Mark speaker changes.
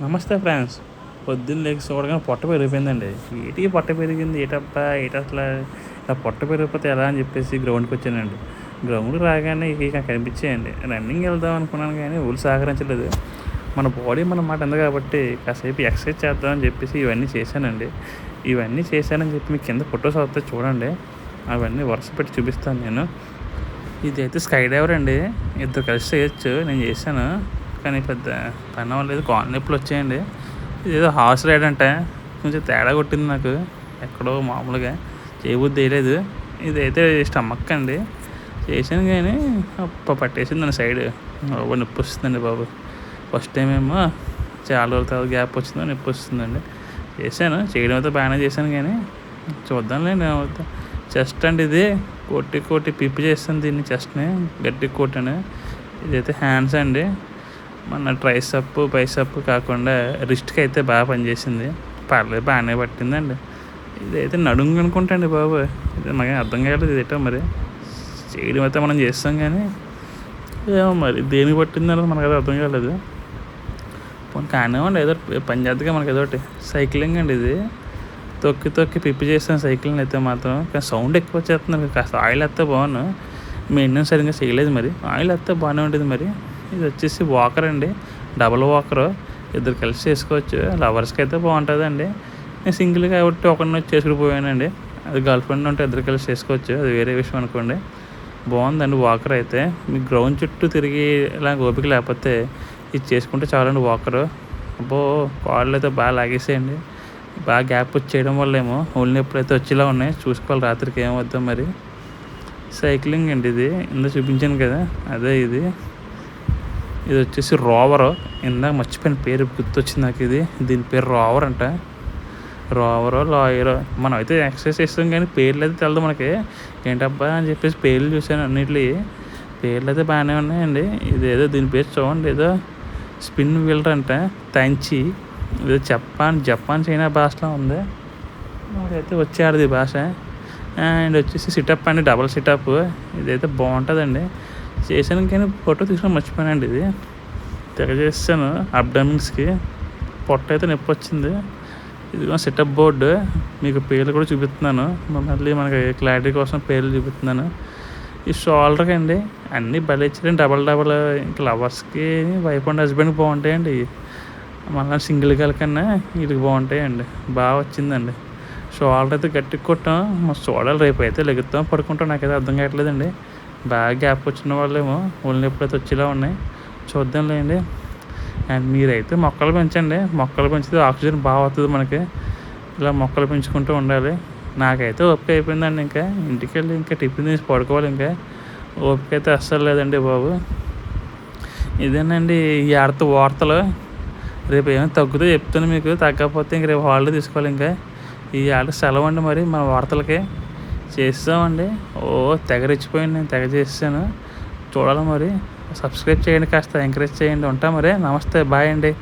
Speaker 1: నమస్తే ఫ్రెండ్స్. పొద్దున్న లేచి చూడగానే పొట్ట పెరిగిపోయిందండి. ఏంటి పొట్ట పెరిగింది? ఏటబ్బా! ఏటసలా ఇలా పొట్ట పెరిగిపోతే ఎలా అని చెప్పేసి గ్రౌండ్‌కి వచ్చానండి. గ్రౌండ్‌కి రాగానే ఇక కనిపించాయండి. రన్నింగ్ వెళ్దాం అనుకున్నాను కానీ ఒళ్ళు సహకరించలేదు. మన బాడీ మన మాట ఉంది కాబట్టి కాసేపు ఎక్సర్సైజ్ చేద్దాం అని చెప్పేసి ఇవన్నీ చేశానండి. ఇవన్నీ చేశానని చెప్పి మీకు కింద ఫోటోస్ వస్తాయి చూడండి. అవన్నీ వరుస పెట్టి చూపిస్తాను నేను. ఇదైతే స్కై డైవర్ అండి. ఇద్దరు కలిసి చేయొచ్చు. నేను చేశాను. కానీ పెద్ద పని అవ్వలేదు. కాళ్ళు నొప్పులు వచ్చాయండి. ఇదేదో హార్స్ రైడ్ అంటే కొంచెం తేడా కొట్టింది నాకు. ఎక్కడో మామూలుగా చేయబుద్ధి వేయలేదు. ఇదైతే స్టమక్ అండి. చేశాను కానీ పట్టేసింది నన్ను సైడ్. బాబు నొప్పి వస్తుందండి బాబు. ఫస్ట్ టైం ఏమో చాలా రోజుల తర్వాత గ్యాప్ వచ్చిందో నొప్పి వస్తుందండి. చేశాను. చేయడం అయితే బాగానే చేశాను కానీ చూద్దాంలేండి ఏమవుతా. చెస్ట్ అండి ఇది. కోటి పిప్పి చేస్తాను దీన్ని చెస్ట్ని. గట్టి కోటని. ఇదైతే హ్యాండ్స్ అండి. మన ట్రైసప్ బైసప్ కాకుండా రిస్ట్కి అయితే బాగా పనిచేసింది. పర్లేదు బాగానే పట్టిందండి. ఇదైతే నడుము అనుకుంటా అండి బాబు. ఇది మాకు అర్థం కాలేదు. ఇదేటో మరి చేయడం అయితే మనం చేస్తాం కానీ ఏమో మరి దేనికి పట్టిందన్నది మనకు అయితే అర్థం కాలేదు. పోనీ కానివ్వండి ఏదో పని చేద్దగా మనకి ఏదోటి. సైక్లింగ్ అండి ఇది. తొక్కి పిప్పి చేస్తాను సైకిల్ని అయితే మాత్రం. కానీ సౌండ్ ఎక్కువ వచ్చేస్తున్నారు. కాస్త ఆయిల్ వేస్తే బాగున్నాను. మెయింటెనెన్స్ సరిగ్గా చేయలేదు మరి. ఆయిల్ వేస్తే బాగానే ఉంటుంది మరి. ఇది వచ్చేసి వాకర్ అండి. Double Walker. ఇద్దరు కలిసి చేసుకోవచ్చు. లవర్స్కి అయితే బాగుంటుందండి. నేను సింగిల్గా ఒకటి ఒకరిని వచ్చి చేసుకుని పోయానండి. అది గర్ల్ ఫ్రెండ్ ఉంటే ఇద్దరు కలిసి చేసుకోవచ్చు. అది వేరే విషయం అనుకోండి. బాగుందండి వాకర్ అయితే. మీకు గ్రౌండ్ చుట్టూ తిరిగి ఇలా ఓపిక లేకపోతే ఇది చేసుకుంటే చాలండి వాకరు. అబ్బో కాళ్ళు అయితే బాగా లాగేసేయండి. బాగా గ్యాప్ వచ్చేయడం వల్ల ఏమో ఒళ్ళు నొప్పులు అయితే వచ్చేలా ఉన్నాయి. చూసుకోవాలి రాత్రికి ఏమవుద్దాం మరి. సైక్లింగ్ అండి ఇది. ఇందా చూపించాను కదా అదే ఇది. ఇది వచ్చేసి రోవరు. ఇందాక మర్చిపోయిన పేరు గుర్తొచ్చింది నాకు. ఇది దీని పేరు రోవర్ అంట. రోవరో లాయరో మనం అయితే ఎక్సర్సైజ్ చేస్తాం కానీ పేర్లు అయితే తెలదు మనకి. ఏంటబ్బా అని చెప్పేసి పేర్లు చూసాను అన్నింటి. పేర్లు అయితే బాగానే ఉన్నాయండి. ఇది ఏదో దీని పేరు చూడండి. ఏదో స్పిన్ వీలర్ అంట. తంచి ఏదో జపాన్ చైనా భాషలో ఉంది. నాకైతే వచ్చేది భాష. అండ్ వచ్చేసి సిటప్ అండి. డబల్ సిటప్. ఇదైతే బాగుంటుందండి. చేశాను కానీ ఫోటో తీసుకొని మర్చిపోయానండి. ఇది తెగ చేస్తాను అబ్డమిన్స్కి. పొట్ట అయితే నొప్పి వచ్చింది. ఇదిగో సెటప్ బోర్డు. మీకు పేర్లు కూడా చూపిస్తున్నాను. మళ్ళీ మనకి క్లారిటీ కోసం పేర్లు చూపిస్తున్నాను. ఈ షోల్డర్కి అండి అన్నీ భలే ఇచ్చారండి. డబల్ ఇంకా లవర్స్కి వైఫ్ అండ్ హస్బెండ్కి బాగుంటాయండి. మళ్ళీ సింగిల్ గర్ల్ కన్నా వీటికి బాగుంటాయండి. బాగా వచ్చిందండి. షోల్డర్ అయితే గట్టిగా కొట్టాం. మా చూడాలి రేపు అయితే లెగుతాం పడుకుంటాం. నాకైతే అర్థం కావట్లేదండి. బాగా గ్యాప్ వచ్చిన వాళ్ళేమో ఒళ్ళు ఎప్పుడైతే వచ్చేలా ఉన్నాయి. చూద్దాంలేండి. అండ్ మీరైతే మొక్కలు పెంచండి. మొక్కలు పెంచితే ఆక్సిజన్ బాగా అవుతుంది మనకి. ఇలా మొక్కలు పెంచుకుంటూ ఉండాలి. నాకైతే ఓపిక అయిపోయిందండి. ఇంకా ఇంటికి వెళ్ళి ఇంకా టిఫిన్ తీసి పడుకోవాలి. ఇంకా ఓపిక అయితే అస్సలు లేదండి బాబు. ఇదేనండి ఈ వార్తలు. రేపు ఏమైనా తగ్గుతో చెప్తాను మీకు. తగ్గకపోతే ఇంక రేపు హాలిడే తీసుకోవాలి. ఇంకా ఈ సెలవు అండి మరి మన వార్తలకి చేస్తామండి. తెగ రెచ్చిపోయింది. నేను తెగ చేసాను. చూడాలి మరి. సబ్స్క్రైబ్ చేయండి. కాస్త ఎంకరేజ్ చేయండి. ఉంటా మరి. నమస్తే. బాయ్ అండి.